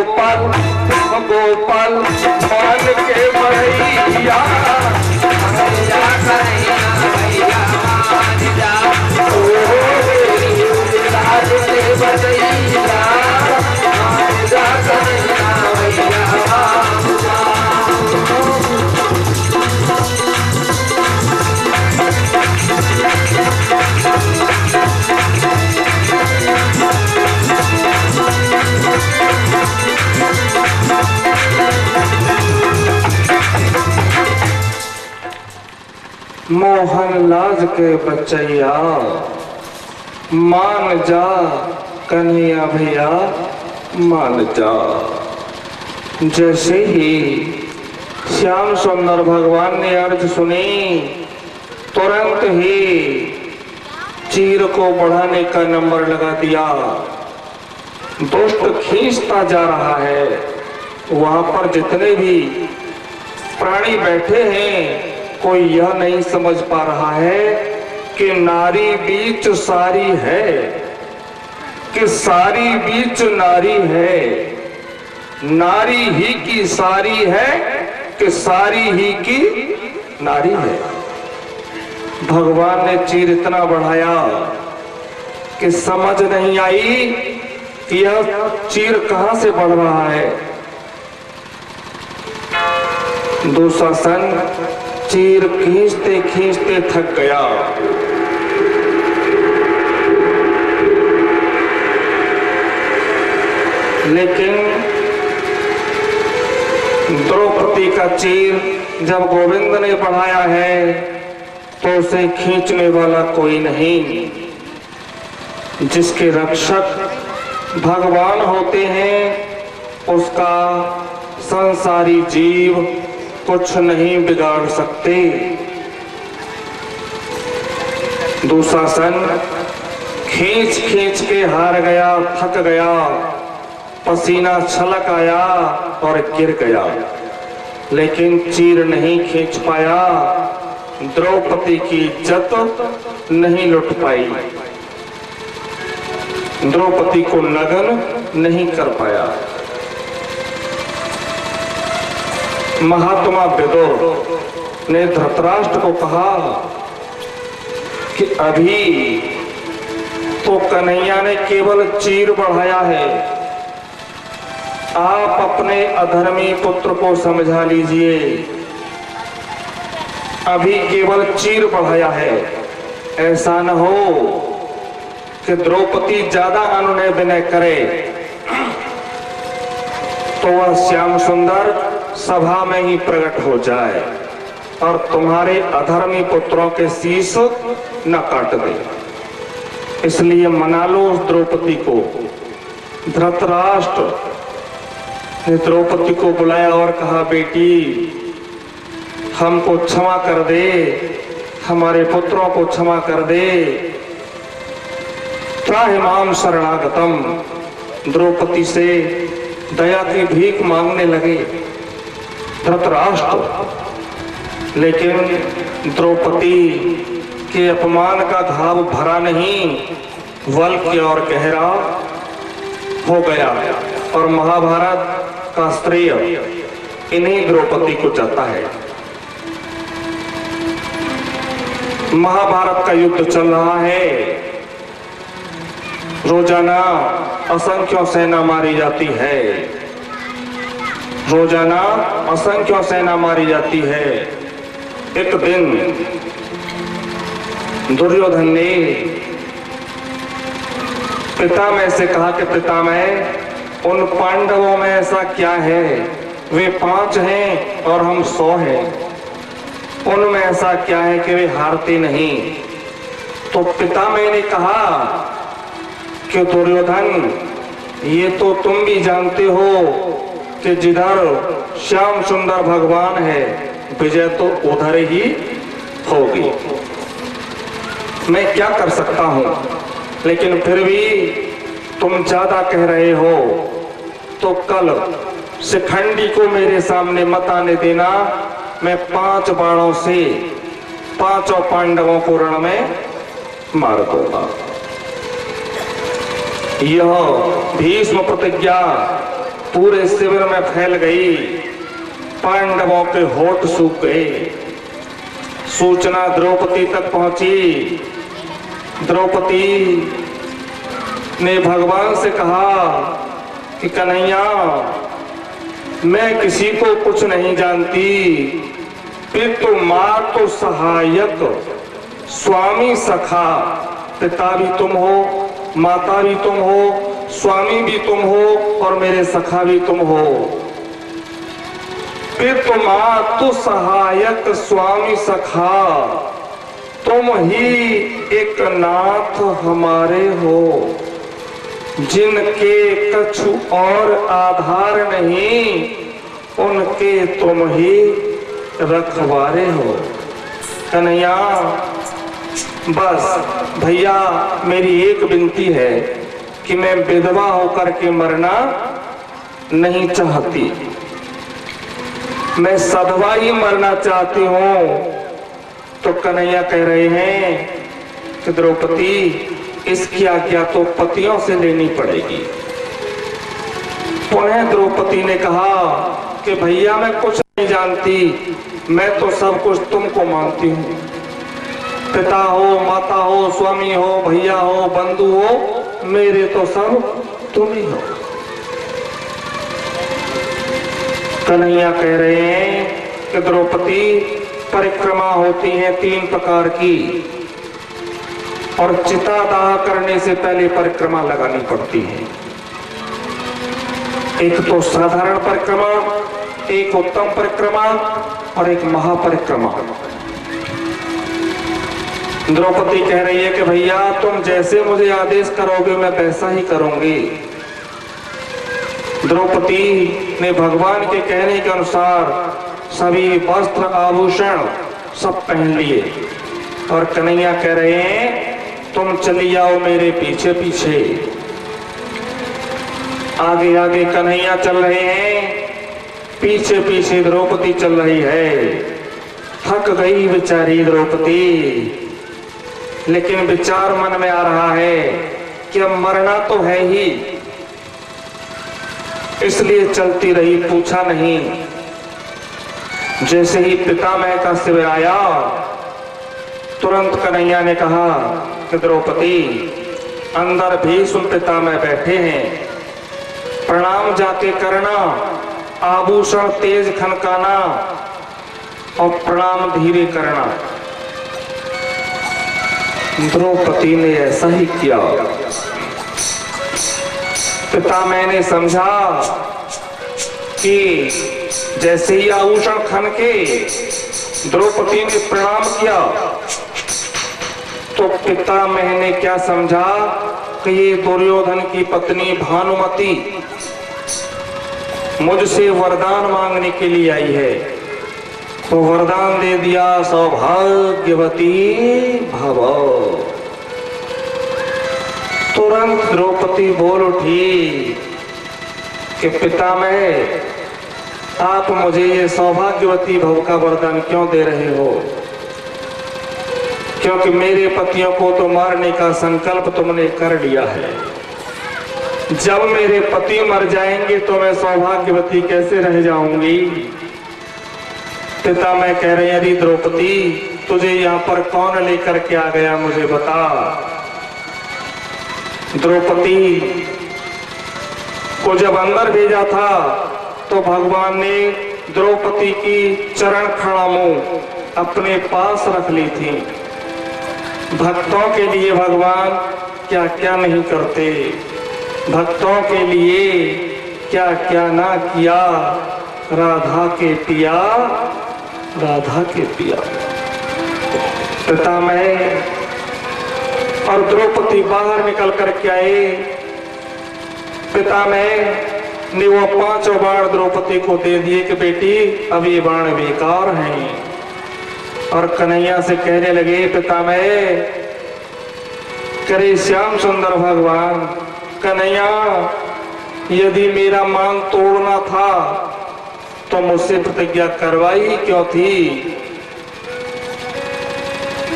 गोपाल गोपाल मान के बढ़ैया मोहन लाज के बचैया मान जा कन्हैया भैया मान जा। जैसे ही श्याम सुंदर भगवान ने अर्ज सुनी तुरंत ही चीर को बढ़ाने का नंबर लगा दिया। दुष्ट खींचता जा रहा है। वहां पर जितने भी प्राणी बैठे हैं कोई यह नहीं समझ पा रहा है कि नारी बीच सारी है कि सारी बीच नारी है, नारी ही की सारी है कि सारी ही की नारी है। भगवान ने चीर इतना बढ़ाया कि समझ नहीं आई कि यह चीर कहां से बढ़ रहा है। दुशासन चीर खींचते खींचते थक गया। लेकिन द्रौपदी का चीर जब गोविंद ने बढ़ाया है तो उसे खींचने वाला कोई नहीं। जिसके रक्षक भगवान होते हैं उसका संसारी जीव कुछ नहीं बिगाड़ सकते। दुशासन खींच खींच के हार गया, थक गया, पसीना छलक आया और गिर गया, लेकिन चीर नहीं खींच पाया। द्रौपदी की इज्जत नहीं लुट पाई, द्रौपदी को नग्न नहीं कर पाया। महात्मा विदुर ने धृतराष्ट्र को कहा कि अभी तो कन्हैया ने केवल चीर बढ़ाया है, आप अपने अधर्मी पुत्र को समझा लीजिए। अभी केवल चीर बढ़ाया है, ऐसा न हो कि द्रौपदी ज्यादा अनुनय विनय करे तो वह श्याम सुंदर सभा में ही प्रकट हो जाए और तुम्हारे अधर्मी पुत्रों के शीश न काट दे। इसलिए मना लो उस द्रौपदी को। धृतराष्ट्र ने द्रौपदी को बुलाया और कहा, बेटी हमको क्षमा कर दे, हमारे पुत्रों को क्षमा कर दे। त्राहिमाम शरणागतम, द्रौपदी से दया की भीख मांगने लगे धृतराष्ट्र। लेकिन द्रौपदी के अपमान का घाव भरा नहीं बल्कि और गहरा हो गया और महाभारत का श्रेय इन्हीं द्रौपदी को जाता है। महाभारत का युद्ध चल रहा है, रोजाना असंख्यों सेना मारी जाती है, रोजाना असंख्यों सेना मारी जाती है। एक दिन दुर्योधन ने पितामह से कहा कि पितामह उन पांडवों में ऐसा क्या है, वे 5 हैं और हम 100 हैं, उनमें ऐसा क्या है कि वे हारते नहीं। तो पितामह ने कहा कि दुर्योधन ये तो तुम भी जानते हो कि जिधर श्याम सुंदर भगवान है विजय तो उधर ही होगी। मैं क्या कर सकता हूं, लेकिन फिर भी तुम ज्यादा कह रहे हो तो कल शिखंडी को मेरे सामने मत आने देना। मैं 5 बाणों से 5 पांडवों को रण में मार दूंगा। यह भीष्म प्रतिज्ञा पूरे शिविर में फैल गई। पांडवों के होठ सूख गए। सूचना द्रौपदी तक पहुंची। द्रौपदी ने भगवान से कहा कि कन्हैया, मैं किसी को कुछ नहीं जानती, पितु मातु सहायक, स्वामी सखा, पिता भी तुम हो, माता भी तुम हो, स्वामी भी तुम हो और मेरे सखा भी तुम हो। पितु मातु सहायक स्वामी सखा, तुम ही एक नाथ हमारे हो, जिनके कछु और आधार नहीं, उनके तुम ही रखवारे हो। कन्हैया, बस भैया, मेरी एक विनती है कि मैं विधवा होकर के मरना नहीं चाहती, मैं सधवा ही मरना चाहती हूं। तो कन्हैया कह रहे हैं कि द्रौपदी, इसकी आज्ञा तो पतियों से लेनी पड़ेगी। पुनः द्रौपदी ने कहा कि भैया, मैं कुछ नहीं जानती, मैं तो सब कुछ तुमको मानती हूँ। पिता हो, माता हो, स्वामी हो, भैया हो, बंधु हो, मेरे तो सब तुम ही हो। कन्हैया कह रहे हैं कि द्रौपदी, परिक्रमा होती है 3 प्रकार की, और चिता दाह करने से पहले परिक्रमा लगानी पड़ती है। एक तो साधारण परिक्रमा, एक उत्तम परिक्रमा और एक महापरिक्रमा। द्रौपदी कह रही है कि भैया, तुम जैसे मुझे आदेश करोगे मैं वैसा ही करूंगी। द्रौपदी ने भगवान के कहने के अनुसार सभी वस्त्र आभूषण सब पहन लिए और कन्हैया कह रहे हैं, तुम चली जाओ मेरे पीछे पीछे। आगे आगे कन्हैया चल रहे हैं, पीछे पीछे द्रौपदी चल रही है। थक गई बेचारी द्रौपदी, लेकिन विचार मन में आ रहा है कि अब मरना तो है ही, इसलिए चलती रही, पूछा नहीं। जैसे ही पितामह का शिविर आया, तुरंत कन्हैया ने कहा कि द्रौपदी, अंदर भीष्म पितामह बैठे हैं, प्रणाम जाके करना, आभूषण तेज खनकाना और प्रणाम धीरे करना। द्रौपदी ने ऐसा ही किया। पितामह ने समझा कि जैसे ही आभूषण खनके द्रौपदी ने प्रणाम किया, तो पितामह ने क्या समझा कि ये दुर्योधन की पत्नी भानुमति मुझसे वरदान मांगने के लिए आई है। तो वरदान दे दिया, सौभाग्यवती भव। तुरंत द्रौपदी बोल उठी कि पितामह, आप मुझे ये सौभाग्यवती भव का वरदान क्यों दे रहे हो? क्योंकि मेरे पतियों को तो मारने का संकल्प तुमने कर लिया है। जब मेरे पति मर जाएंगे तो मैं सौभाग्यवती कैसे रह जाऊंगी? पितामह कह रहे हैं, अरे द्रौपदी, तुझे यहाँ पर कौन लेकर के आ गया, मुझे बता। द्रौपदी को जब अंदर भेजा था तो भगवान ने द्रौपदी की चरण खड़ामू अपने पास रख ली थी। भक्तों के लिए भगवान क्या क्या नहीं करते, भक्तों के लिए क्या क्या ना किया। राधा के पिया, राधा के पिया। पितामह और द्रौपदी बाहर निकल कर के आए। पितामह ने वो 5 बाण द्रौपदी को दे दिए कि बेटी, अब ये बाण बेकार हैं। और कन्हैया से कहने लगे, पितामह, करे श्याम सुंदर भगवान, कन्हैया, यदि मेरा मान तोड़ना था तो मुझसे प्रतिज्ञा करवाई क्यों थी?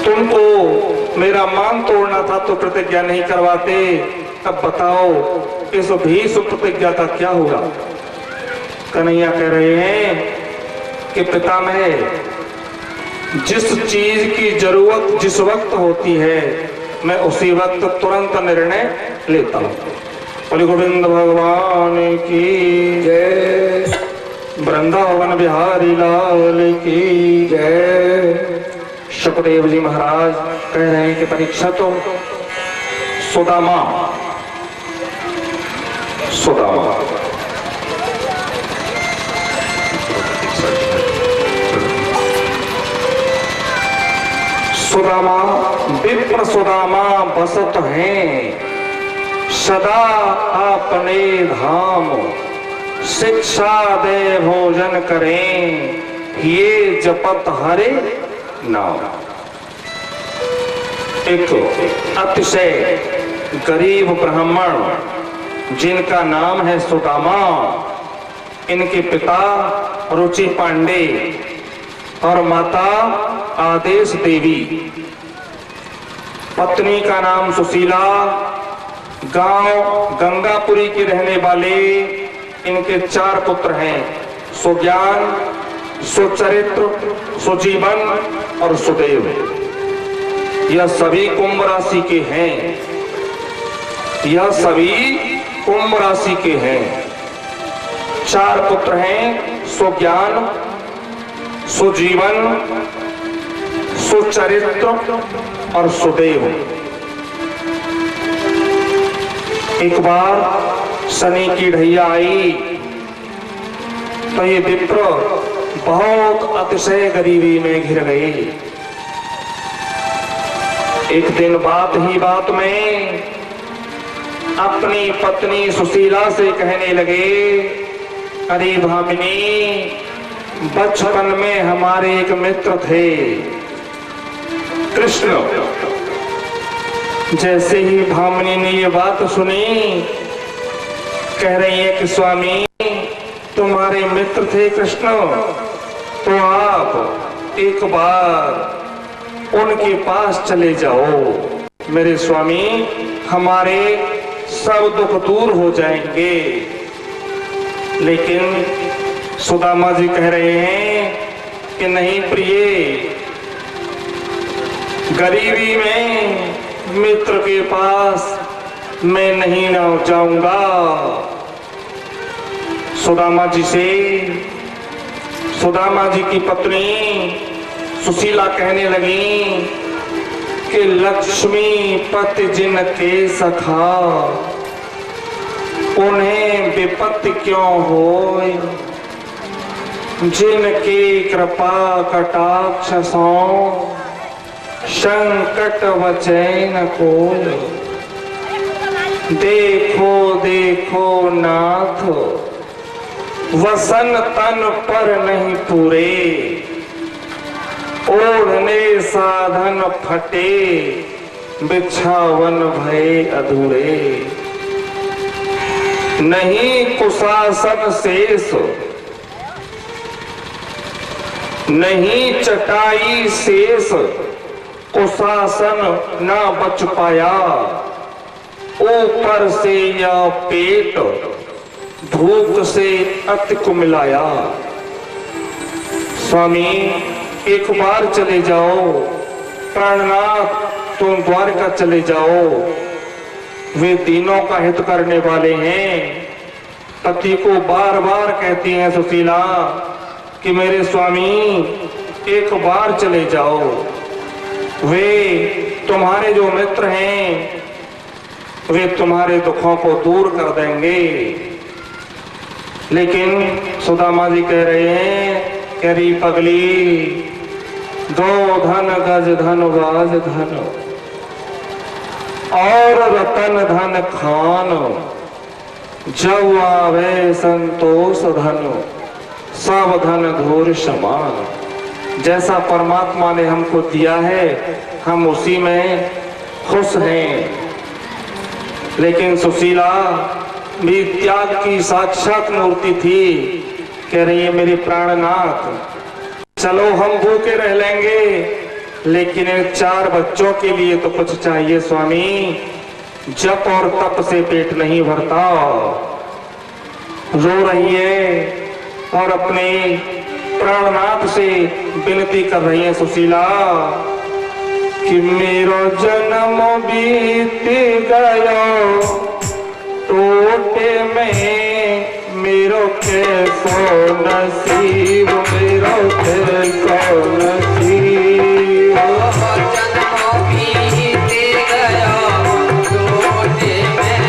तुमको मेरा मान तोड़ना था तो प्रतिज्ञा नहीं करवाते। अब बताओ, इस भीष्म प्रतिज्ञा का क्या होगा? कन्हैया कह रहे हैं कि पितामह, जिस चीज की जरूरत जिस वक्त होती है मैं उसी वक्त तुरंत निर्णय लेता हूँ। बोले गोविंद भगवान की जय, वृंदावन बिहारी लाल की जय। सुखदेव जी महाराज कह रहे हैं कि परीक्षा तो सुदामा विप्र सुदामा बसत हैं सदा अपने धाम, शिक्षा दे भोजन करें ये जपत हरे नाम। एक अतिशय गरीब ब्राह्मण जिनका नाम है सुदामा, इनके पिता रुचि पांडे और माता आदेश देवी, पत्नी का नाम सुशीला, गांव गंगापुरी के रहने वाले इनके 4 पुत्र हैं, सुज्ञान, सुचरित्र, सुजीवन और सुदेव। यह सभी कुंभ राशि के हैं, यह सभी कुंभ राशि के हैं। 4 पुत्र हैं, सुज्ञान, सुजीवन, सुचरित्र और सुदेव। एक बार शनि की ढैया आई तो ये विप्र बहुत अतिशय गरीबी में घिर गए। एक दिन बात ही बात में अपनी पत्नी सुशीला से कहने लगे, अरे भामिनी, बचपन में हमारे एक मित्र थे कृष्ण। जैसे ही भामिनी ने ये बात सुनी, कह रही है कि स्वामी, तुम्हारे मित्र थे कृष्ण, तो आप एक बार उनके पास चले जाओ मेरे स्वामी, हमारे सब दुख दूर हो जाएंगे। लेकिन सुदामा जी कह रहे हैं कि नहीं प्रिय, गरीबी में मित्र के पास मैं नहीं ना जाऊंगा। सुदामा जी की पत्नी सुशीला कहने लगी कि लक्ष्मी पति जिनके सखा, उन्हें विपत्ति क्यों होए, जिनकी कृपा कटाक्ष सो संकट वचन कोल। देखो देखो नाथ, वसन तन पर नहीं पूरे, ओढ़ने साधन फटे, बिछावन भय अधूरे। नहीं कुशासन शेष, नहीं चटाई शेष, कुशासन न बच पाया, ऊपर से या पेट भूख से अति को मिलाया। स्वामी, एक बार चले जाओ, प्राणनाथ तुम द्वारका चले जाओ, वे तीनों का हित करने वाले हैं। पति को बार बार कहती हैं सुशीला कि मेरे स्वामी एक बार चले जाओ, वे तुम्हारे जो मित्र हैं वे तुम्हारे दुखों को दूर कर देंगे। लेकिन सुदामा जी कह रहे हैं, करी पगली, 2 धन गज धन बाज धन और रतन धन खान, जब आवे संतोष धन, सब धन धूर समान। जैसा परमात्मा ने हमको दिया है हम उसी में खुश हैं। लेकिन सुशीला भी त्याग की साक्षात मूर्ति थी, कह रही है मेरे प्राणनाथ, चलो हम भूखे रह लेंगे, लेकिन 4 बच्चों के लिए तो कुछ चाहिए स्वामी। जप और तप से पेट नहीं भरता। रो रही है और अपने प्राणनाथ से विनती कर रही है सुशीला कि मेरो जन्म बीत गयो टोटे में मेरो कैसो नसीब मेरो कैसो नसीब जन्म बीत गयो टोटे में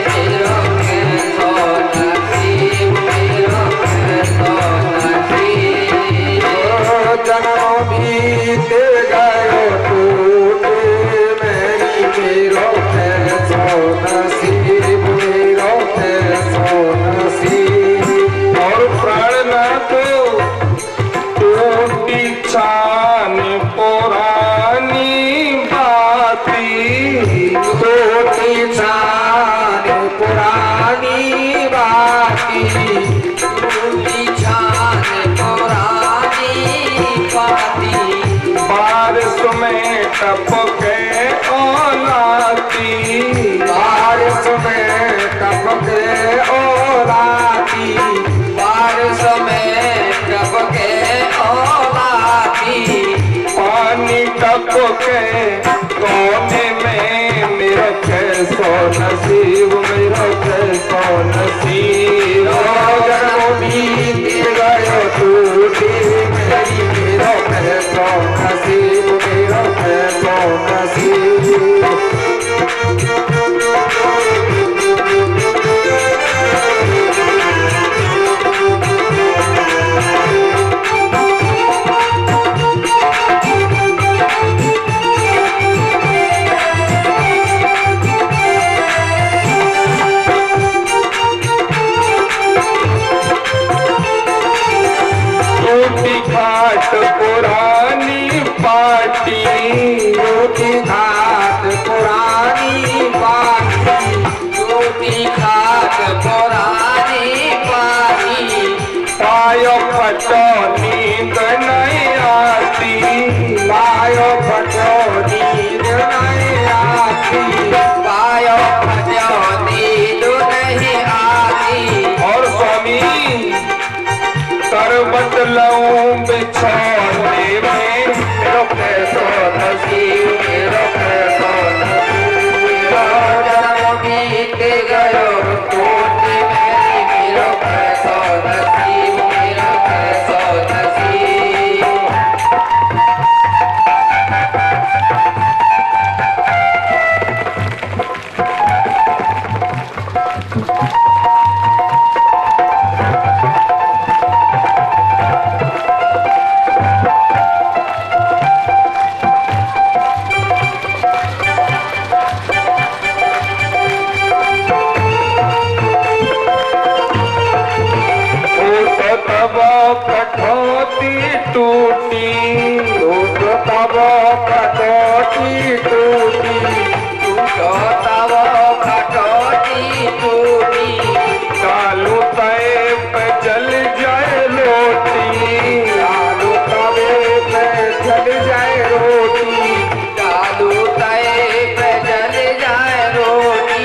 मेरो कैसो नसीब मेरो कैसो नसीब जन्म बीत गयो टोटे में मेरो कैसो नसीब मेरो कैसो नसीब और प्राणनाथ टूटी छान पुरानी बाती टूटी छान पुरानी बाती टूटी छान पुरानी बाती बारिश में टपके ओलाती बारिश में टपके ओलाती बारिश में टपके ओलाती पानी टपके कोने में मेरा कैसो नसीब मेरा कैसो नसीब जन्म बीत गयो टूटी मेरी मेरो कैसो नसीब मेरो कैसो नसीब टूटी घाट पुरानी पाटी टूटी घाट पुरानी पाटी टूटी घाट पुरानी पाटी पायो फटो नींद नहीं आती पायो फटो नींद नहीं आती पायो फटो नींद नहीं आती और स्वामी कर बदलूं बिछौने में मेरो कैसो नसीब मेरो कैसो नसीब जन्म बीत गयो टूटी मेरी मेरो कैसो नसीब मेरो कैसो नसीब तब कठौती टूटी तब कटौती टूटी तब कटौती टूटी कालू तय पे जल जाए रोटी आलू तवे पे जल जाए रोटी आलू तवे पे जल जाए रोटी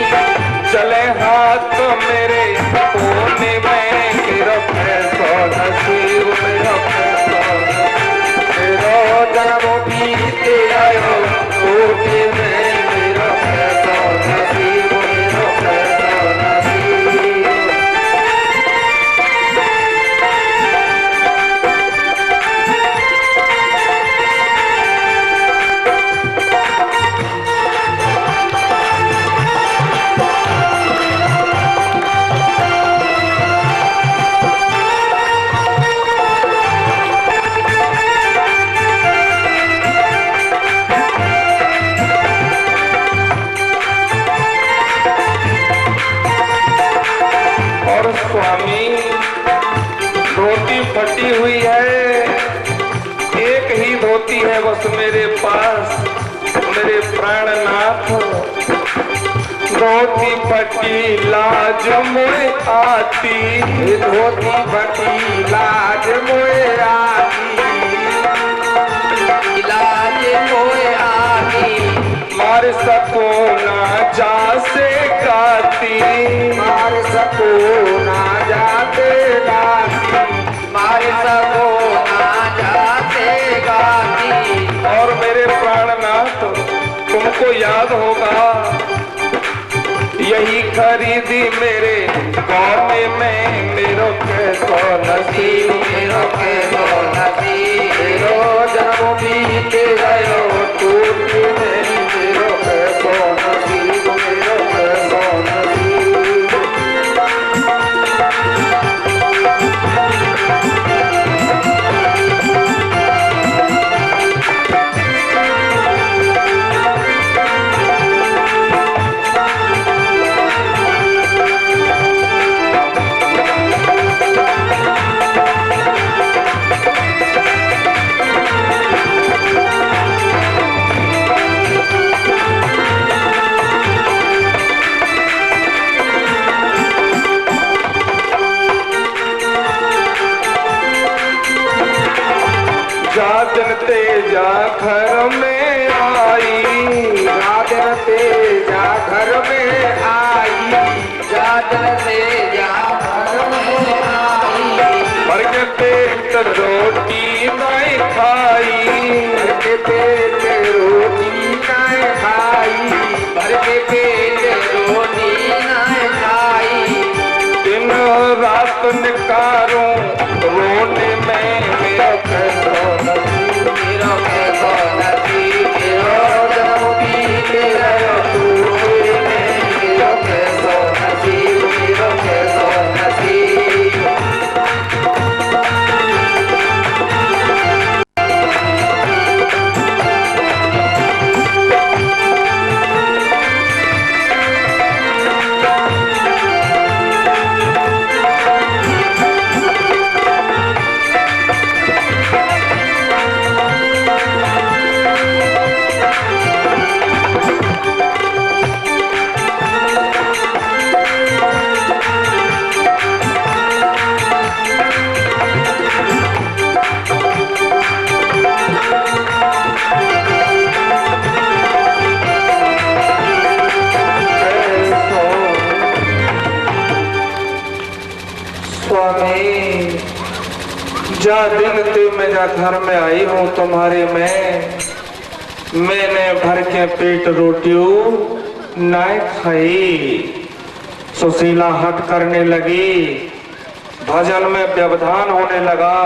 चले हाथ मेरे कोने में मेरा कैसो नसीब मेरा कैसो नसीब मेरो जन्म बीत गयो टूटी में मेरो कैसो नसीब मेरो कैसो नसीब और स्वामी धोती फटी हुई है एक ही धोती है बस मेरे पास मेरे प्राणनाथ धोती फटी लाज मोए आती धोती फटी लाज मोए आती लाज मोए आती मार सको ना जा से गाती मार सको ना जाते गाती तुमको याद होगा, यही खरीदी मेरे गाँव में मेरो कैसो नसीब, मेरो कैसो नसीब, मेरो जन्म बीत गयो टूट नहीं, मेरो कैसो नसीब, मेरो कैसो नसीब। जादन तेजा घर में आई, जादन तेजा घर में आई, जादन तेजा घर में आई, भर के पेट रोटी नहीं खाई, भर के पेट रोटी नहीं खाई, भर के पेट रोटी नहीं खाई। दिन रात निकारूं रोने में मेरा कैसो नसीब, मेरो कैसो नसीब, मेरो जन्म बीत गयो टूट नहीं, मेरो कैसो नसीब, मेरो कैसो नसीब। स्वामी, जा दिन ते मैं जा घर में आई हूँ तुम्हारे में, मैंने भर के पेट रोटियों नहीं खाई। सुशीला हट करने लगी, भजन में व्यवधान होने लगा,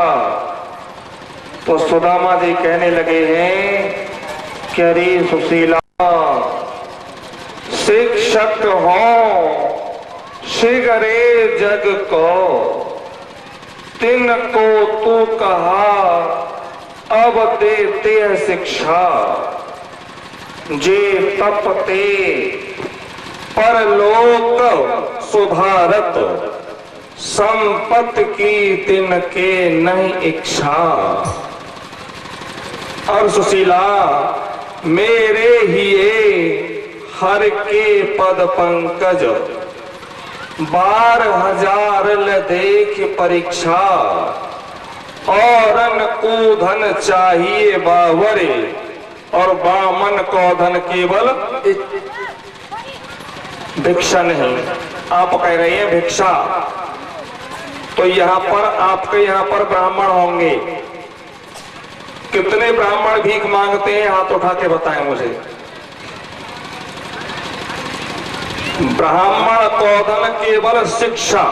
तो सुदामा जी कहने लगे हैं कि अरे सुशीला, शिक्षक हो शिगरे जग को, तिन को तू कहा अब देते है शिक्षा, जे तपते परलोक सुधारत, संपत्ति की तिन के नहीं इच्छा। और सुशीला, मेरे ही हर के पद पंकज, 12,000 ल देख परीक्षा, और को धन चाहिए बावरे, और बामन को धन केवल भिक्षा नहीं। आप कह रहे हैं भिक्षा, तो यहाँ पर आपके यहाँ पर ब्राह्मण होंगे, कितने ब्राह्मण भीख मांगते हैं? हाथ उठा के बताएं मुझे। ब्राह्मण को धन केवल शिक्षा,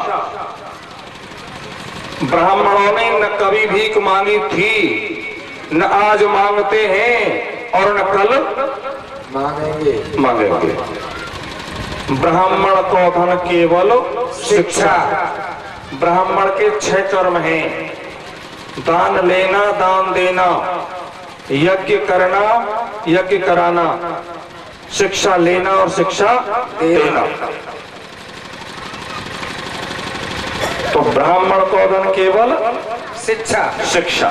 ब्राह्मणों ने न कभी भीख मांगी थी, न आज मांगते हैं, और न कल मांगेंगे। ब्राह्मण को धन केवल शिक्षा। ब्राह्मण के 6 कर्म हैं, दान लेना, दान देना, यज्ञ करना, यज्ञ कराना, शिक्षा लेना और शिक्षा देना। तो ब्राह्मण को धन केवल शिक्षा, शिक्षा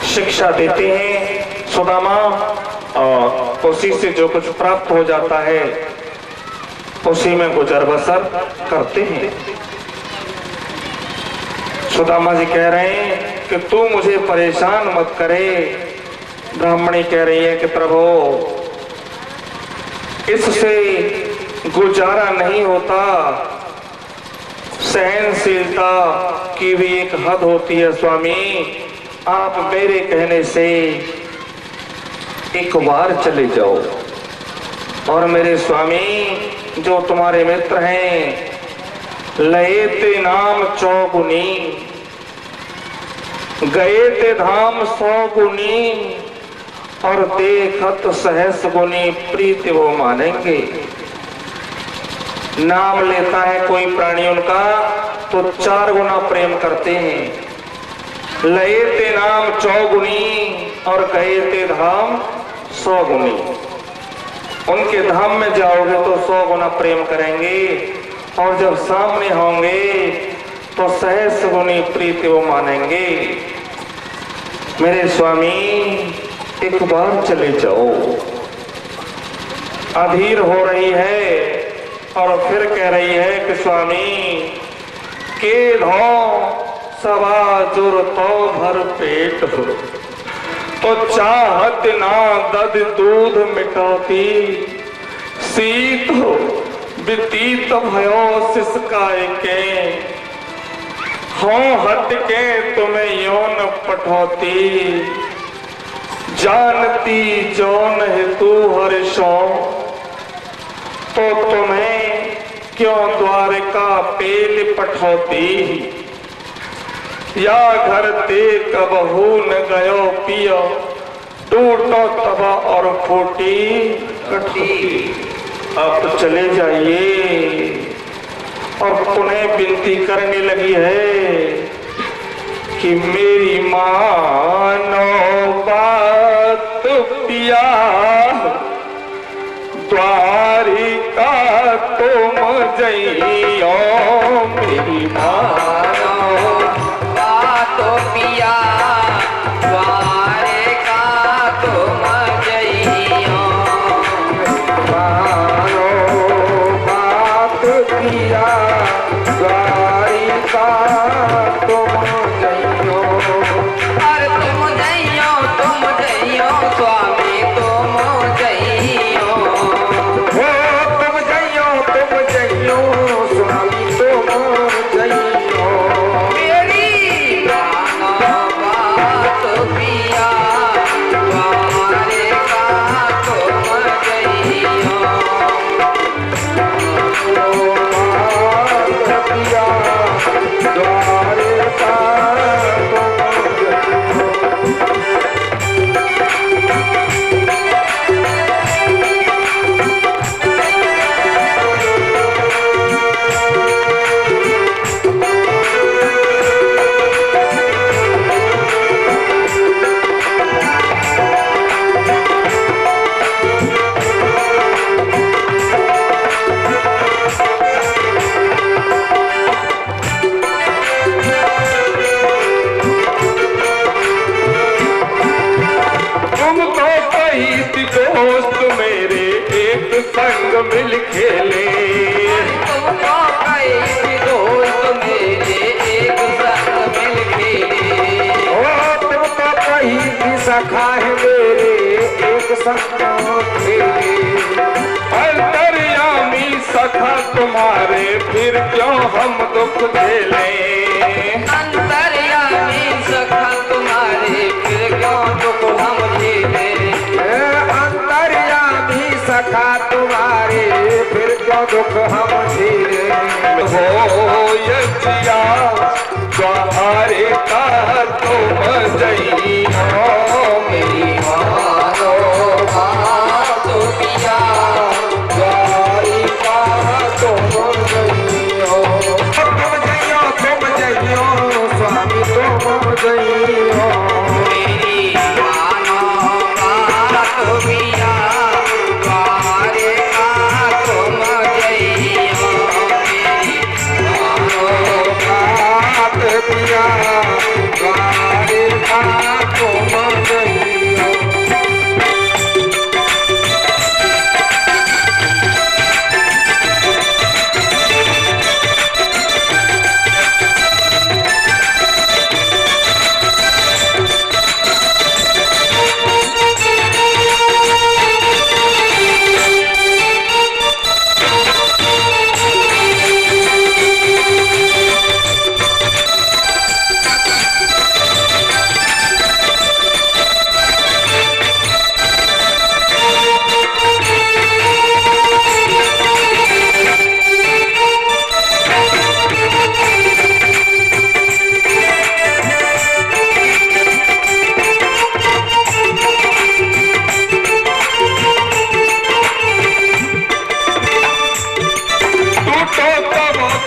शिक्षा देते हैं सुदामा, और उसी से जो कुछ प्राप्त हो जाता है उसी में गुजर बसर करते हैं। सुदामा जी कह रहे हैं कि तू मुझे परेशान मत करे। ब्राह्मणी कह रही है कि प्रभु, इससे गुजारा नहीं होता, सहनशीलता की भी एक हद होती है। स्वामी, आप मेरे कहने से एक बार चले जाओ और मेरे स्वामी जो तुम्हारे मित्र हैं, लए ते नाम चौगुनी, गए ते धाम 100 गुनी, और देखत सहस गुनी प्रीति वो मानेंगे। नाम लेता है कोई प्राणी उनका तो 4 गुना प्रेम करते हैं। लए ते नाम 100 गुनी और गए ते धाम 100 गुनी। उनके धाम में जाओगे तो 100 गुना प्रेम करेंगे, और जब सामने होंगे तो सहस गुनी प्रीति वो मानेंगे। मेरे स्वामी एक बार चले जाओ। अधीर हो रही है और फिर कह रही है कि स्वामी के धो सवा जुर तो भर पेट हो, तो चाहत ना दद दूध मिटौती, शीत हो व्यतीत भयो सिसकाए के, हो हट के तुम्हें यौन पठौती, जानती जौन हेतु हर्षो, तो तुम्हें क्यों द्वारका पेल पठौती, या घर ते कबहू न गयो पियो, टूटो तबा और फूटी कटी। अब चले जाइए। और पुनः विनती करने लगी है कि मेरी मानो बात पिया, द्वारिका तुम जइयो, मेरी मानो बात पिया, द्वारिका तुम जइयो, मानो बात पिया, द्वारिका तुम जइयो। अरे तुम जइयो स्वामी तुम जइयो, हो तुम जइयो स्वामी तुम जइयो। मेरी मानो बात पिया, द्वारिका तुम जइयो, बात पिया, द्वारिका तुम जइयो। तुम तो कही थी दोस्त मेरे एक संग मिल खेले, तुमको कई दोस्त मेरे एक संग मिल खेले, ओ तुम तो कही थी सखा है मेरे एक संग खेले। अंतर्यामी सखा तुम्हारे फिर क्यों हम दुख झेले, अंतर्यामी सखा तुम्हारे फिर क्यों दुख हम झेले, अंतर्यामी सखा तुम्हारे फिर क्यों दुख हम झेले। हो यजिया द्वारे का तुम जइयो, मेरी मानो बात पिया, द्वारिका तुम जइयो। तुम जइयो स्वामी तुम जइयो। मेरी मानो बात पिया, द्वारिका तुम जइयो, मेरी मानो बात पिया, द्वारिका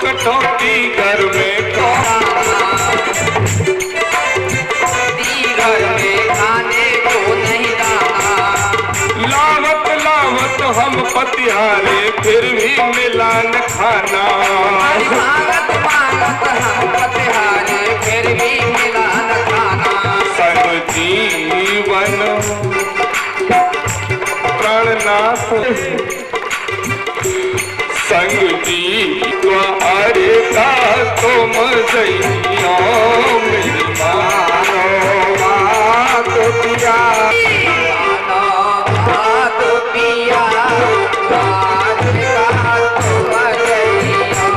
कटौती घर में घर में खाने को नहीं दाना। लावत लावत हम पतिहारे फिर भी मिला न खाना। भागत भागत हम पतिहारे फिर भी मिला न खाना। संग जीवन प्राणनाथ संग जीवन का तुम जइयो मेरी मानो बात पिया। बात पिया बात का तुम जइयो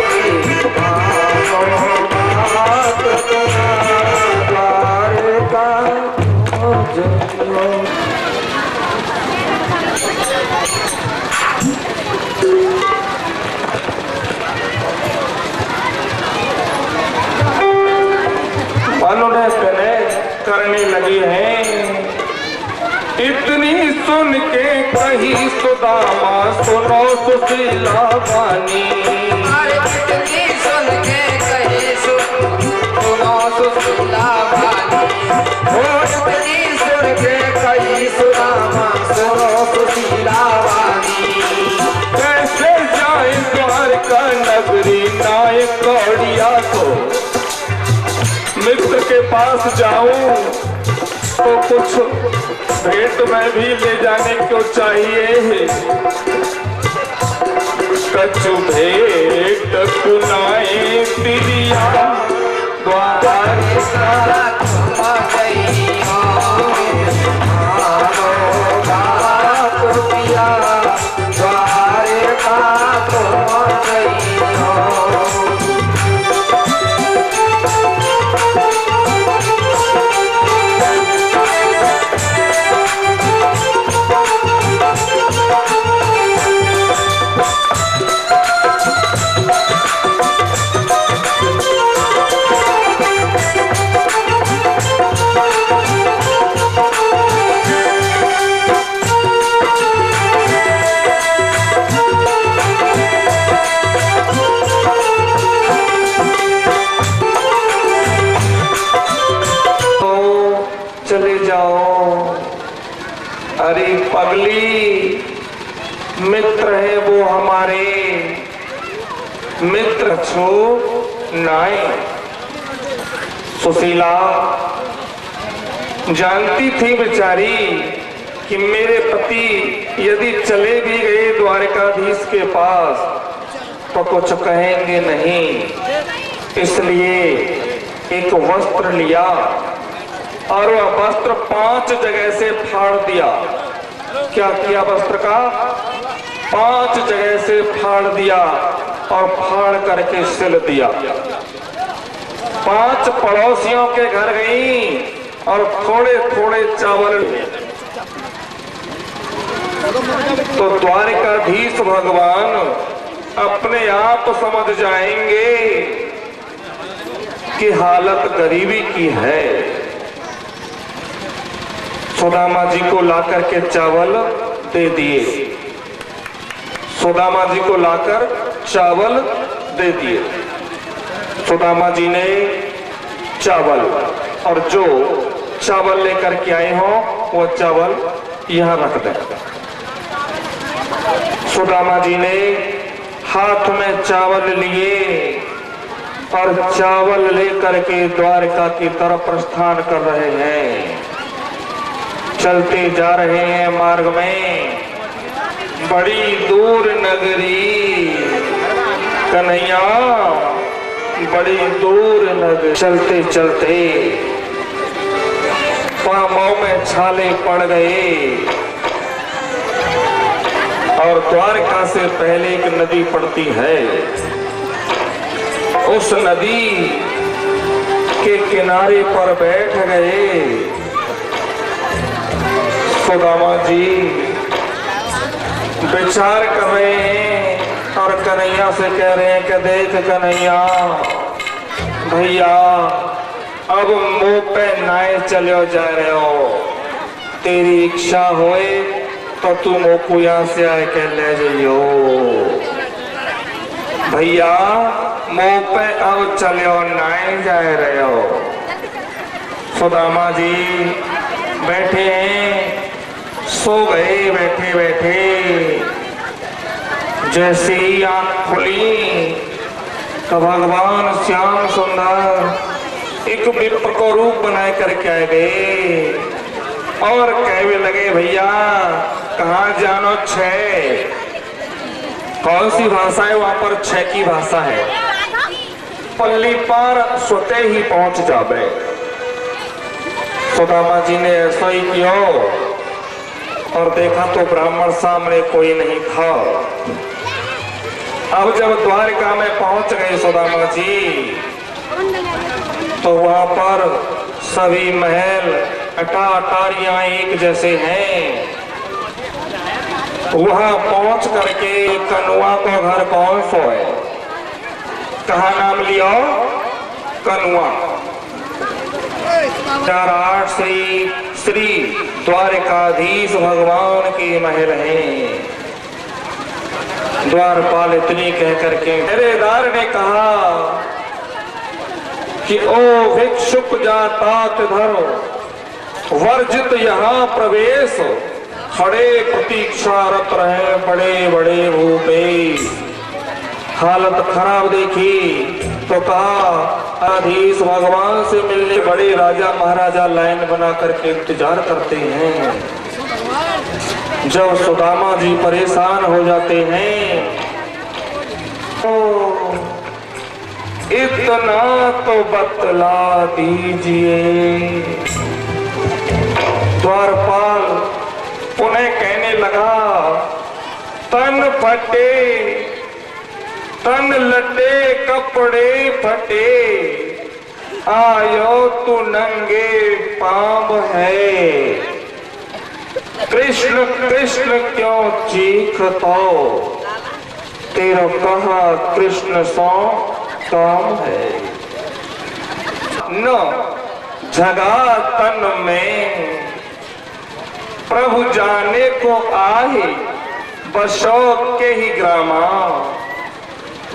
मेरी मानो बात प्यार का तुम जइयो। उन्होंने करने लगी है इतनी सुन के कही सुदामा सुनो सुशीला वाणी। इतनी सुन के कही सुनो सुशीला वाणी। इतनी सुन के कही सुदामा सुनो सुशीला वाणी। कैसे जाए द्वारका नगरी नायक कौड़िया को मित्र के पास जाऊं तो कुछ भेंट में भी ले जाने को चाहिए। कछु भेंट सुनाए तिरिया द्वारका तुम जइयो बात पिया द्वारका तुम जइयो। चले जाओ। अरे पगली मित्र है वो हमारे मित्र छो नाय। सुशीला जानती थी बेचारी कि मेरे पति यदि चले भी गए द्वारकाधीश के पास तो कुछ कहेंगे नहीं। इसलिए एक वस्त्र लिया और वह वस्त्र 5 जगह से फाड़ दिया। क्या किया वस्त्र का? 5 जगह से फाड़ दिया और फाड़ करके सिल दिया। 5 पड़ोसियों के घर गई और थोड़े थोड़े चावल तो द्वारकाधीश भगवान अपने आप समझ जाएंगे कि हालत गरीबी की है। सुदामा जी को लाकर के चावल दे दिए। सुदामा जी को लाकर चावल दे दिए। सुदामा जी ने चावल और जो चावल लेकर के आए हो वो चावल यहां रख दें। सुदामा जी ने हाथ में चावल लिए और चावल लेकर के द्वारका की तरफ प्रस्थान कर रहे हैं। चलते जा रहे हैं मार्ग में। बड़ी दूर नगरी कन्हैया, बड़ी दूर नगरी। चलते चलते पांवों में छाले पड़ गए और द्वारका से पहले एक नदी पड़ती है। उस नदी के किनारे पर बैठ गए। सुदामा जी विचार कर रहे हैं और कन्हैया से कह रहे हैं कि देख कन्हैया भैया, अब मुंह पे नाए चले जा रहे हो। तेरी इच्छा होए तो तू मोको यहाँ से आए के ले जाइयो। भैया मुंह पे अब चलो नहीं जा रहे हो। सुदामा जी बैठे हैं, सो गए बैठे बैठे। जैसे ही आंख खुली तो भगवान श्याम सुंदर एक विप्र को रूप बनाए करके आ गए और कहने लगे, भैया कहाँ जानो छे? कौन सी भाषा है वहां पर? छे की भाषा है। पल्ली पर सोते ही पहुंच जावे। सुदामा जी ने ऐसा ही किया और देखा तो ब्राह्मण सामने कोई नहीं था। अब जब द्वारका में पहुंच गए सुदामा जी तो वहां पर सभी महल अटारियां एक जैसे हैं। वहां पहुंच करके कनुआ को घर कौन सो है? कहा नाम लिया? कनुआ। 4 श्री द्वारकाधीश भगवान के महल हैं। द्वारपाल इतनी कह करके पहरेदार ने कहा कि ओ भिक्षुक जातात धरो, वर्जित यहाँ प्रवेश, खड़े प्रतीक्षारत रहे बड़े बड़े भूपेश। हालत खराब देखी तो कहा, आधीश भगवान से मिलने बड़े राजा महाराजा लाइन बना करके इंतजार करते हैं। जब सुदामा जी परेशान हो जाते हैं तो इतना तो बतला दीजिए। द्वारपाल पुनः कहने लगा, तन फटे, तन लटे कपड़े फटे, आयो तू नंगे पांव है। कृष्ण कृष्ण क्यों चीखतो, तेरा कहा कृष्ण सो काम है। न जगा तन में प्रभु जाने को आए, बसो के ही ग्रामा,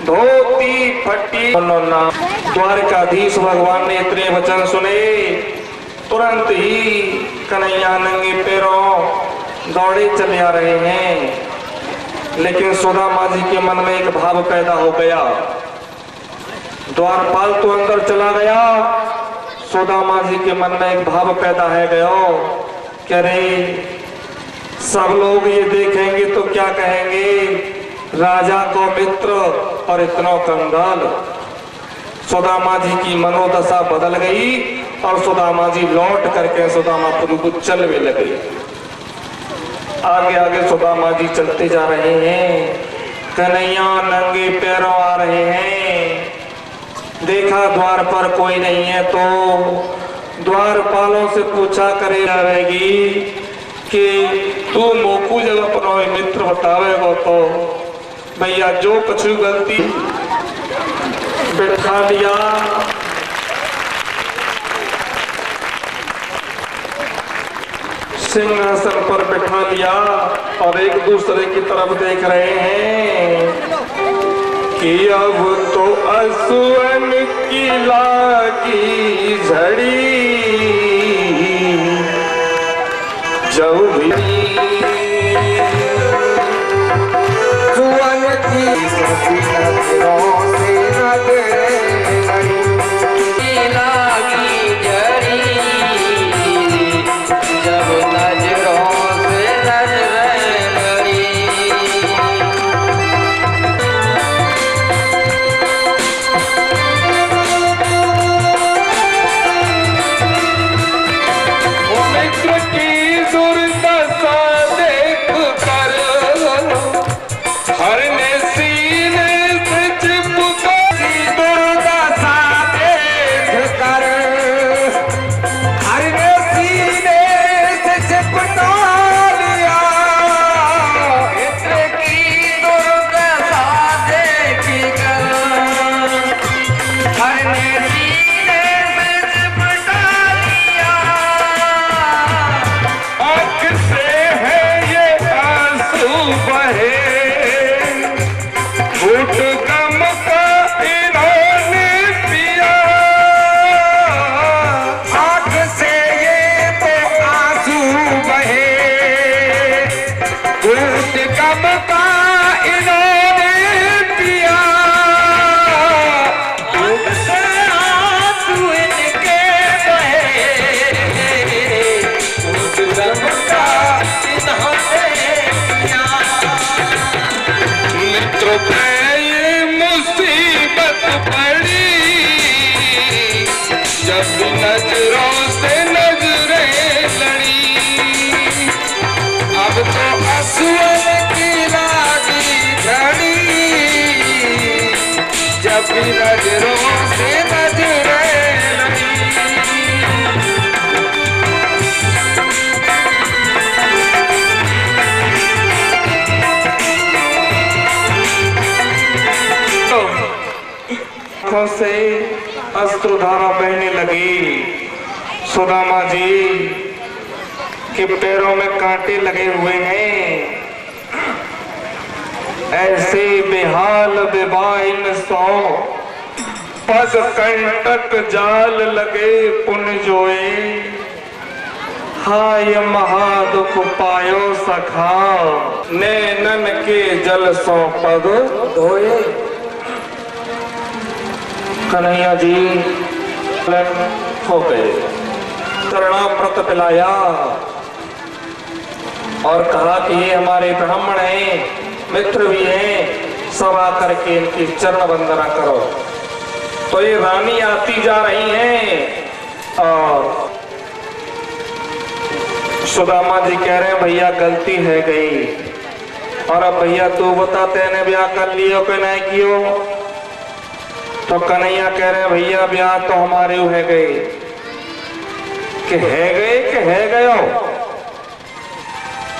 धोती फटी ना। द्वारकाधीश भगवान ने इतने वचन सुने, तुरंत ही कन्हैया नंगे पैरों दौड़े चले आ रहे हैं। लेकिन सुदामा जी के मन में एक भाव पैदा हो गया। द्वारपाल तो अंदर चला गया, सुदामा जी के मन में एक भाव पैदा है गया कि अरे सब लोग ये देखेंगे तो क्या कहेंगे, राजा को मित्र और इतना कंगाल। सुदामा जी की मनोदशा बदल गई और सुदामा जी लौट करके सुदामापुर को चलने लगे। आगे आगे सुदामा जी चलते जा रहे हैं। कन्हैया नंगे पैरों आ रहे हैं। देखा द्वार पर कोई नहीं है तो द्वारपालों से पूछा करे रहेगी कि तू मोकू जब अपना मित्र बतावेगा तो भैया जो कुछ गलती बिठा लिया। सिंहासन पर बिठा लिया और एक दूसरे की तरफ देख रहे हैं कि अब तो असुअन की लागी झड़ी, जब भी सुअन की नजरों से घुट कम पे ये मुसीबत पड़ी जब नजरों से नजरें लड़ी। अब तो आंसुओं की लागी घड़ी जब नजरों से नजरें लड़ी। आंखों से अश्रुधारा बहने लगी। सुदामा जी के पैरों में कांटे लगे हुए हैं। ऐसे बेहाल बेबाइन सो पग कंटक जाल लगे पुन जोए। हाय महादुख पायो सखा नैनन के जल सो पग धोए। कन्हैया जी हो गए, चरणामृत पिलाया और कहा कि ये हमारे ब्राह्मण हैं, मित्र भी हैं, सब आकर के इनकी चरण वंदना करो। तो ये रानी आती जा रही हैं और सुदामा जी कह रहे हैं भैया गलती है गई। और अब भैया तू बता तेने ब्याह कर लियो कि नहीं कियो? तो कन्हैया कह रहे हैं भैया ब्याह तो हमारे है गए कि है गयो।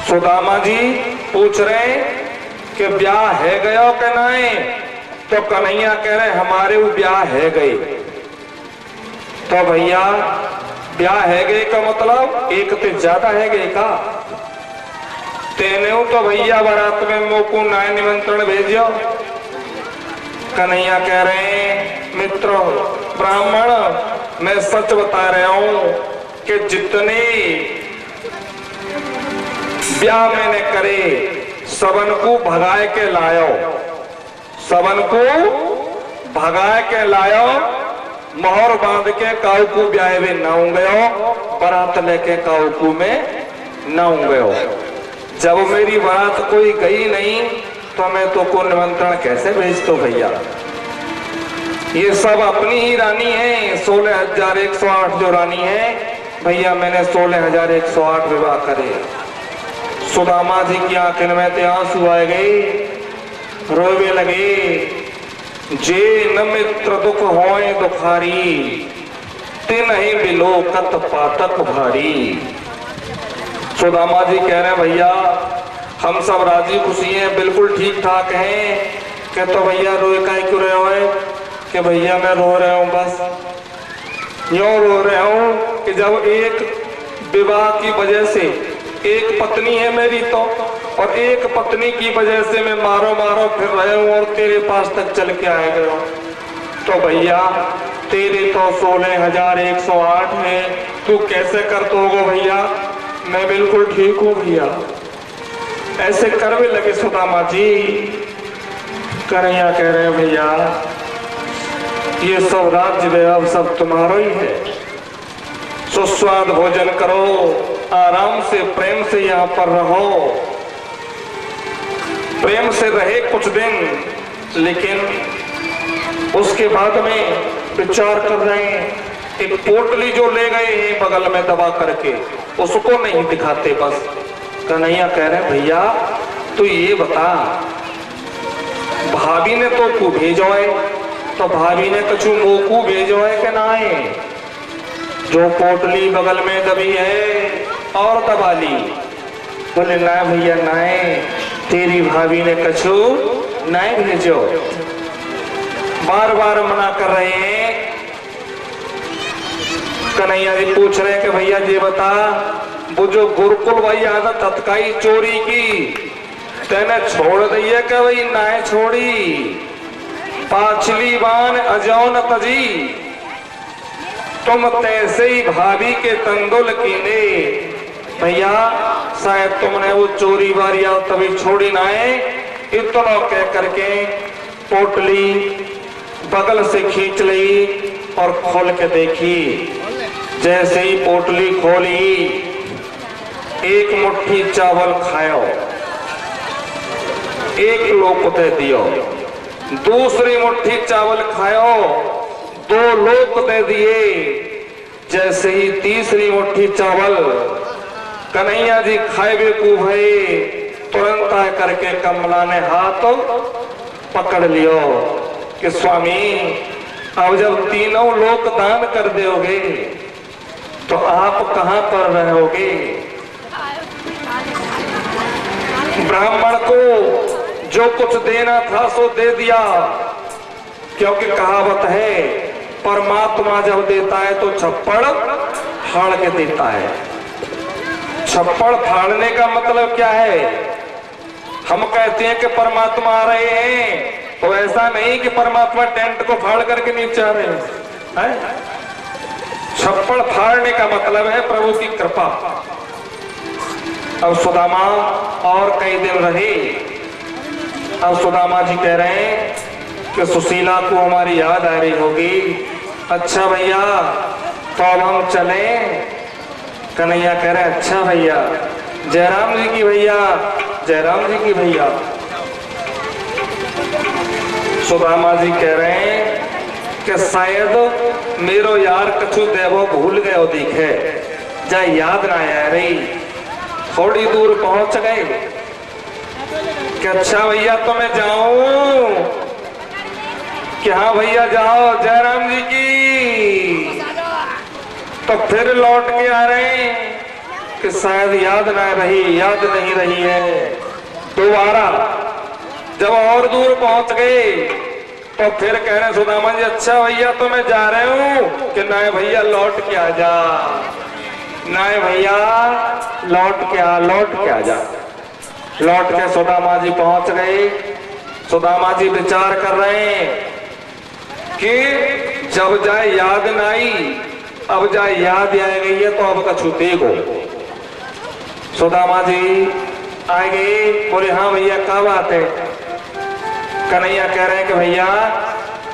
सुदामा जी पूछ रहे कि ब्याह है गयो कि नहीं? तो कन्हैया कह रहे हमारे वो ब्याह है गए। तो भैया ब्याह है गए का मतलब एक तो ज्यादा है गए का तेने तो भैया बारात में मोको ना निमंत्रण भेजियो। कन्हैया कह रहे हैं मित्रों ब्राह्मण मैं सच बता रहा हूं कि जितने ब्याह मैंने करे सबन को भगाए के लायो, सबन को भगाए के लायो, मोहर बांध के काउकू ब्याह में न गयो, बारात लेके काउकू में न गयो। जब मेरी बारात कोई गई नहीं तो मैं तो को निमंत्रण कैसे भेज दो भैया? ये सब अपनी ही रानी है। 16,108 जो रानी है भैया मैंने 16,108 विवाह करे। सुदामा जी की आंखों में ते आंसू आ गए, रोवे लगे। जे न मित्र दुख होए दुखारी ते नहीं बिलोकत पातक भारी। सुदामा जी कह रहे हैं भैया हम सब राजी खुशी हैं, बिल्कुल ठीक ठाक हैं। कि तो भैया रोए काहे क्यों रहे हो? कि भैया मैं रो रहा हूँ, बस यूं रो रहा हूँ कि जब एक विवाह की वजह से एक पत्नी है मेरी तो, और एक पत्नी की वजह से मैं मारो मारो फिर रहे हूँ और तेरे पास तक चल के आए गए। तो भैया तेरे तो 16,108 है, तू कैसे कर दोगे भैया? मैं बिल्कुल ठीक हूँ भैया। ऐसे करवे लगे सुदामा जी। कन्हैया कह रहे हैं भैया ये सब राज्य वैभव सब तुम्हारा ही है। सुस्वाद भोजन करो, आराम से प्रेम से यहाँ पर रहो, प्रेम से रहे कुछ दिन, लेकिन उसके बाद में विचार कर रहे हैं। एक पोटली जो ले गए हैं बगल में दबा करके उसको नहीं दिखाते बस। कन्हैया कह रहे भैया तू ये बता भाभी ने तो तू भेजो है, तो भाभी ने कछु मोकू भेजो है कि ना है? जो पोटली बगल में दबी है और दबा ली। बोले ना भैया ना, तेरी भाभी ने कछु नहीं भेजो। बार बार मना कर रहे हैं। कन्हैया जी पूछ रहे हैं कि भैया ये बता वो जो गुरुकुल भाई आदत हथकाई चोरी की तेने छोड़ दी है कि भाई ना छोड़ी? पाछली बान अजौन तजी तुम तैसे ही भाभी के तंदुल कीने। भैया शायद तुमने वो चोरी बारी आओ तभी छोड़ी ना है। इतना कह करके पोटली बगल से खींच ली और खोल के देखी। जैसे ही पोटली खोली एक मुट्ठी चावल खायो। एक लोक दे दियो, दूसरी मुट्ठी चावल खायो, 2 लोक दे दिए। जैसे ही तीसरी मुट्ठी चावल कन्हैया जी खाए बेकू भये, तुरंत आ करके कमला ने हाथ पकड़ लियो कि स्वामी अब जब तीनों लोक दान कर दोगे तो आप कहां पर रहोगे? ब्राह्मण को जो कुछ देना था सो दे दिया, क्योंकि कहावत है परमात्मा जब देता है तो छप्पड़ फाड़ के देता है। छप्पड़ फाड़ने का मतलब क्या है? हम कहते हैं कि परमात्मा आ रहे हैं, तो ऐसा नहीं कि परमात्मा टेंट को फाड़ करके नीचे आ रहे हैं। छप्पड़ फाड़ने का मतलब है प्रभु की कृपा। अब सुदामा और कई दिन रहे। अब सुदामा जी कह रहे हैं कि सुशीला को हमारी याद आ रही होगी। अच्छा भैया तो अब हम चले? कन्हैया कह रहे हैं अच्छा भैया। जयराम जी की भैया, जयराम जी की भैया। सुदामा जी कह रहे हैं कि शायद मेरो यार कछु देवो भूल गए दिखे, जा याद ना आ रही। थोड़ी दूर पहुंच गए कि अच्छा भैया तो मैं जाऊं? कि हाँ भैया जाओ जयराम जी की। तो फिर लौट के आ रहे हैं कि शायद याद ना रही, याद नहीं रही है। दोबारा जब और दूर पहुंच गए तो फिर कह रहे सुदामा जी अच्छा भैया तो मैं जा रहे हूं। कि ना भैया लौट के आ जा, ना भैया लौट के आ, लौट के आ जा। लौट के सुदामा जी पहुंच गए। सुदामा जी विचार कर रहे हैं कि जब जाए याद न आई, अब जाए याद आ गई है तो अब कछु देखो। सुदामा जी आ गए, बोले हाँ भैया क्या बात है? कन्हैया कह रहे हैं कि भैया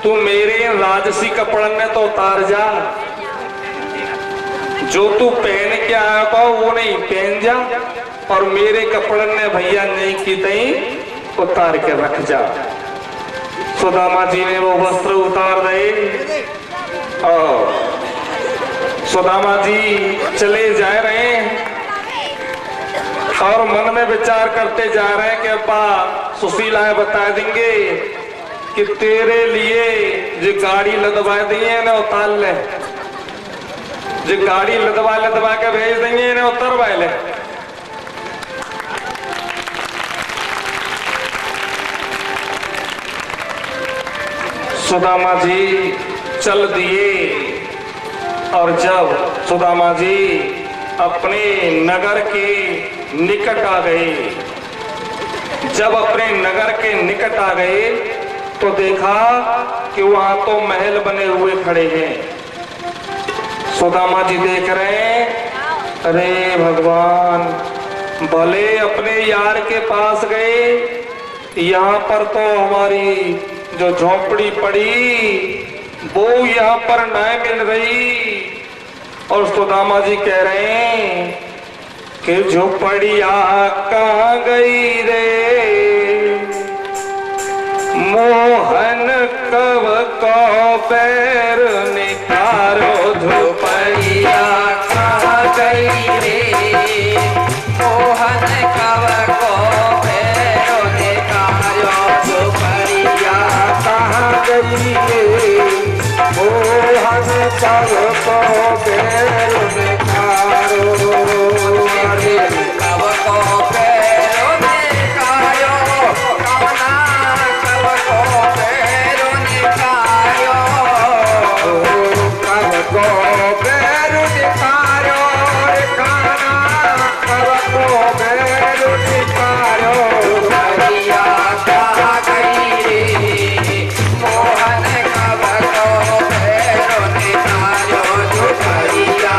तू मेरे राजसी कपड़न में तो उतार जा, जो तू पहन के आया था वो नहीं पहन जा, और मेरे कपड़न ने भैया नहीं की तई उतार के रख जा। सुदामा जी ने वो वस्त्र उतार दिए और सुदामा जी चले जा रहे हैं और मन में विचार करते जा रहे हैं कि अब्बा सुशीला बता देंगे कि तेरे लिए जो गाड़ी लदवा दिए ना उतार ले, जो गाड़ी लदवा के भेज देंगे ना उतरवा ले। सुदामा जी चल दिए और जब सुदामा जी अपने नगर के निकट आ गए, जब अपने नगर के निकट आ गए तो देखा कि वहां तो महल बने हुए खड़े हैं। सुदामा जी देख रहे हैं, अरे भगवान भले अपने यार के पास गए, यहाँ पर तो हमारी जो झोंपड़ी पड़ी वो यहाँ पर न मिल रही। और सुदामा जी कह रहे हैं कि झोपड़िया कहाँ गई रे, मोहन कब को पैर निकारो, झोपड़िया कहाँ गई रे, मोहन कब को पैर निकारो, झोपड़िया कहाँ गई रे, मोहन कब को पैर निकारो, कब को पैर निकारो, काना कब को पैर निकारो, कब को पैर निकारो, काना कब को पैर निकारो। झोपड़िया कहाँ गई रे, मोहन कब को पैर निकारो, झोपड़िया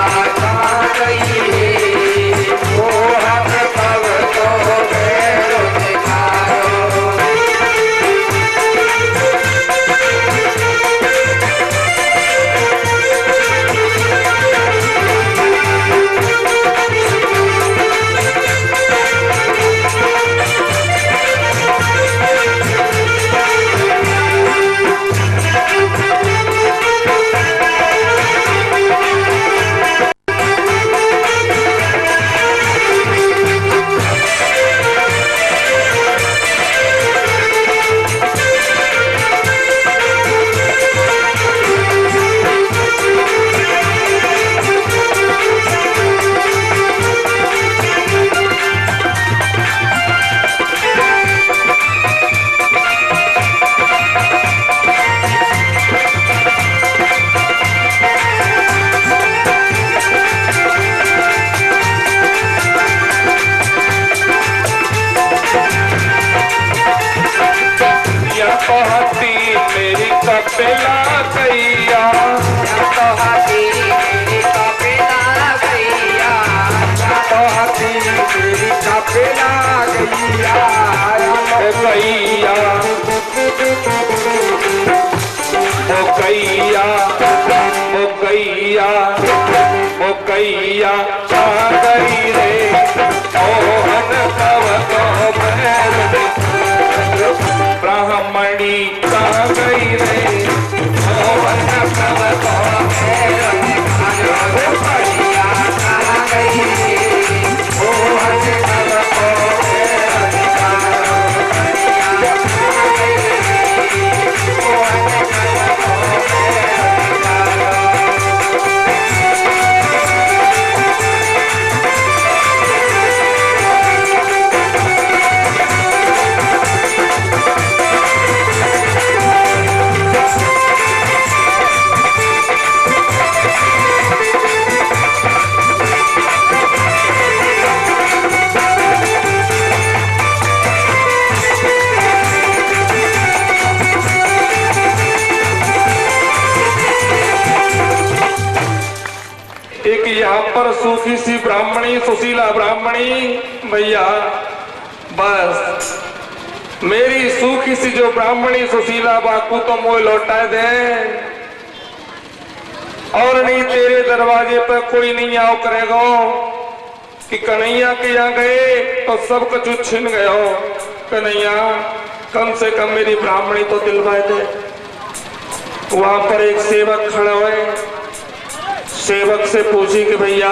कपिला कैया तो हाथी मेरी कपिला गैया तो हाथी मेरी कपिला गैया कैया ओ कैया ओ कैया ओ कैया आ गई रे मोहन कव को मैल ब्राह्मणी कहाँ गई रे मोहन कव को एक यहाँ पर सूखी सी ब्राह्मणी सुशीला ब्राह्मणी भैया बस मेरी सूखी सी जो ब्राह्मणी सुशीला बाकू तो मोह लौटा दे और नहीं तेरे दरवाजे पर कोई नहीं आओ करेगा कि कन्हैया के यहाँ गए तो सब कुछ छिन गए हो कन्हैया कम से कम मेरी ब्राह्मणी तो दिलवाए दे। वहां पर एक सेवक खड़ा हुए सेवक से पूछी कि भैया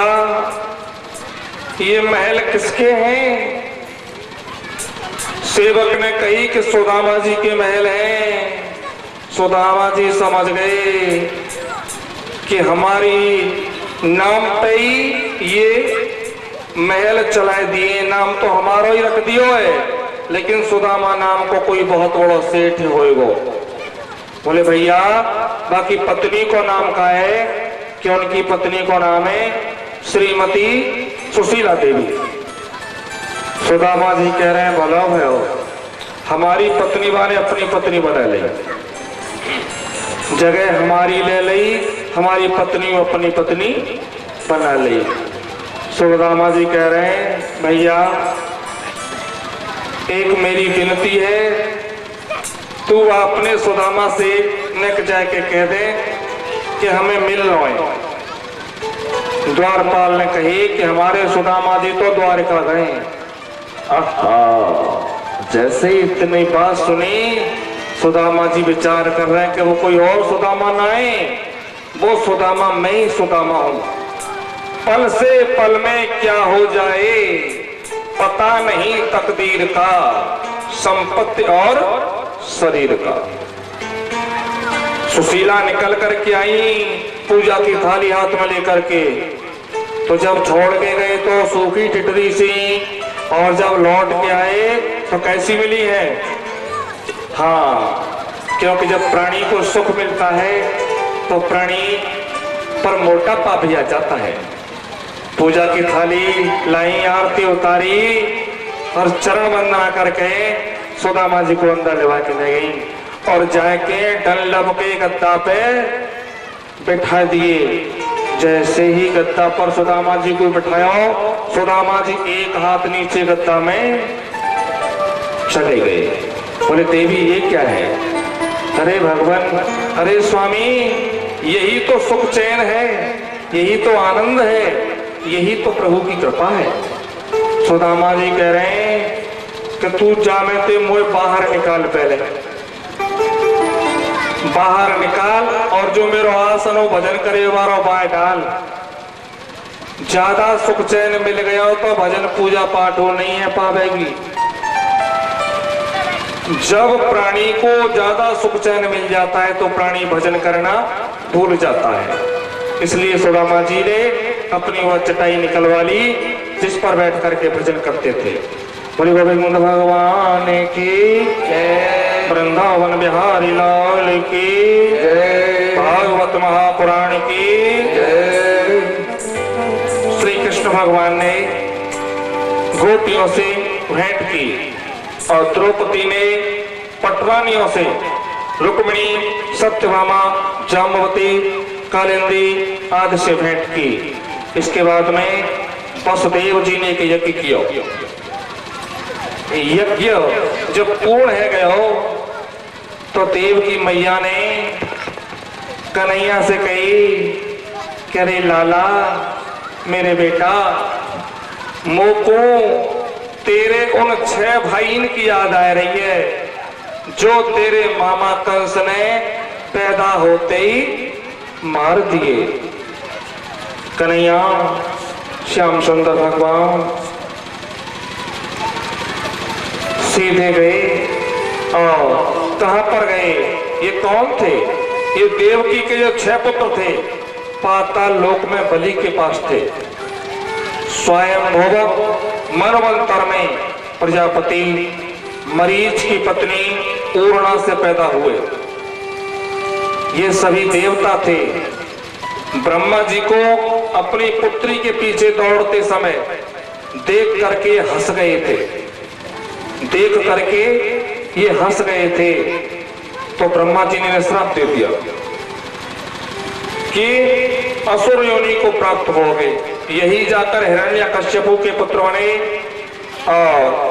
ये महल किसके हैं। सेवक ने कही कि सुदामा जी के महल हैं। सुदामा जी समझ गए कि हमारी नाम पे ही ये महल चलाए दिए, नाम तो हमारा ही रख दियो है, लेकिन सुदामा नाम को कोई बहुत बड़ा सेठ होएगो। बोले भैया बाकी पत्नी को नाम का है कि उनकी पत्नी को नाम है श्रीमती सुशीला देवी। सुदामा जी कह रहे हैं भला भयो हमारी पत्नी वाले अपनी पत्नी बना ले, जगह हमारी ले ली, हमारी पत्नी अपनी पत्नी बना ली। सुदामा जी कह रहे हैं भैया एक मेरी विनती है, तू अपने सुदामा से निक जाके कह दे कि हमें मिल रहे। द्वारपाल ने कही कि हमारे सुदामा जी तो द्वारिका गए। जैसे ही इतनी बात सुनी सुदामा जी विचार कर रहे हैं कि वो कोई और सुदामा ना है, वो सुदामा मैं ही सुदामा हूं। पल से पल में क्या हो जाए पता नहीं तकदीर का, संपत्ति और शरीर का। सुशीला निकल करके आई पूजा की थाली हाथ में लेकर के, तो जब छोड़ के गए तो सूखी टिटरी सी, और जब लौट के आए तो कैसी मिली है। हाँ, क्योंकि जब प्राणी को सुख मिलता है तो प्राणी पर मोटापा भी आ जाता है। पूजा की थाली लाई, आरती उतारी और चरण वंदना करके सुदामा जी को अंदर लेवा के ले गई और जाके डल्लब के गद्दा पे बैठा दिए। जैसे ही गद्दा पर सुदामा जी को बिठाया, सुदामा जी एक हाथ नीचे गद्दा में चले गए। बोले देवी ये क्या है। अरे भगवान, अरे स्वामी, यही तो सुख चैन है, यही तो आनंद है, यही तो प्रभु की कृपा है। सुदामा जी कह रहे हैं कि तू जाने ते मुझे बाहर निकाल, पहले बाहर निकाल और जो मेरो आसन हो भजन करे वारो बाय डाल। ज्यादा सुख चैन मिल गया हो तो भजन पूजा पाठ हो नहीं है पावेगी। जब प्राणी को ज्यादा सुख चैन मिल जाता है तो प्राणी भजन करना भूल जाता है। इसलिए सुदामा जी ने अपनी वह चटाई निकलवा ली जिस पर बैठ करके भजन करते थे। बोले गोविंद भगवान की जय, वृंदावन बिहारी लाल की जय, भागवत महापुराण की जय। श्री कृष्ण भगवान ने गोपियों से भेंट की और द्रौपदी ने पटरानियों से रुक्मिणी, सत्यभामा, जाम्बवती, कालिंदी आदि से भेंट की। इसके बाद में वसुदेव जी ने एक यज्ञ किया। यज्ञ जब पूर्ण है गयो तो देव की मैया ने कन्हैया से कही कि अरे लाला मेरे बेटा, मोको तेरे उन 6 भाईन की याद आ रही है जो तेरे मामा कंस ने पैदा होते ही मार दिए। कन्हैया, श्याम सुंदर भगवान सीधे गए और कहां पर गए? ये कौन थे? ये देवकी के जो 6 पुत्र थे पाताल लोक में बलि के पास थे। स्वयं भोगक मनवंतर में प्रजापति मरीच की पत्नी ऊर्णा से पैदा हुए। ये सभी देवता थे। ब्रह्मा जी को अपनी पुत्री के पीछे दौड़ते समय देख करके हंस गए थे। देख करके ये हंस गए थे तो ब्रह्मा जी ने श्राप दे दिया कि असुर योनि को प्राप्त होगे। यही जाकर हिरण्यकश्यपु के पुत्र बने और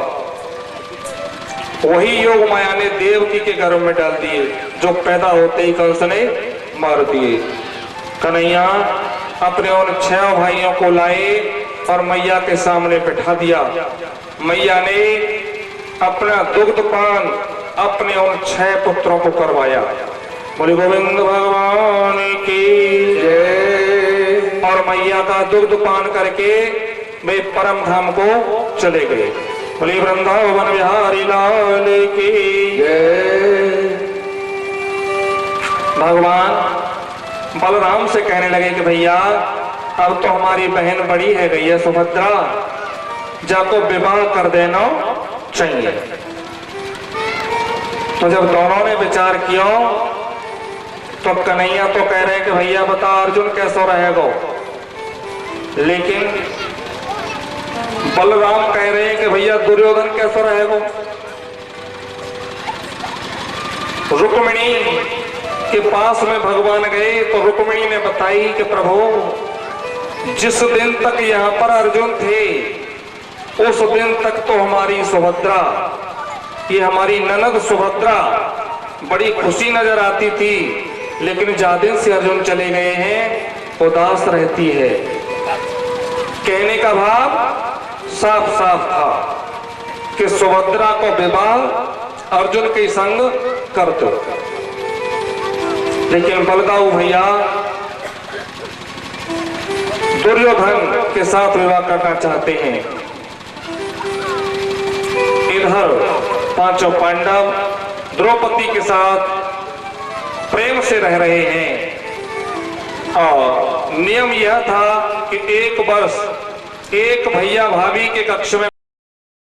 वही योग माया ने देवकी के गर्भ में डाल दिए, जो पैदा होते ही कंस ने मार दिए। कन्हैया अपने उन 6 भाइयों को लाए और मैया के सामने बैठा दिया। मैया ने अपना दुग्धपान अपने उन 6 पुत्रों को करवाया। बोले गोविंद भगवान की जय। और मैया का दुग्धपान करके वे परम धाम को चले गए। बोले वृंदावन बिहारी लाल की जय। भगवान बलराम से कहने लगे कि भैया अब तो हमारी बहन बड़ी है गई है सुभद्रा, जाको विवाह कर देना चाहिए। तो जब दोनों ने विचार किया तो कन्हैया तो कह रहे हैं कि भैया बता अर्जुन कैसा रहेगा, लेकिन बलराम कह रहे हैं कि भैया दुर्योधन कैसा रहेगा। रुक्मिणी के पास में भगवान गए तो रुक्मिणी ने बताई कि प्रभु जिस दिन तक यहाँ पर अर्जुन थे उस दिन तक तो हमारी सुभद्रा, ये हमारी ननद सुभद्रा बड़ी खुशी नजर आती थी, लेकिन ज्यादा दिन से अर्जुन चले गए हैं उदास रहती है। कहने का भाव साफ साफ था कि सुभद्रा को विवाह अर्जुन के संग कर दो। लेकिन बलदाऊ भैया दुर्योधन के साथ विवाह करना चाहते हैं। इधर 5 पांडव द्रौपदी के साथ प्रेम से रह रहे हैं और नियम यह था कि 1 वर्ष एक भैया भाभी के कक्ष में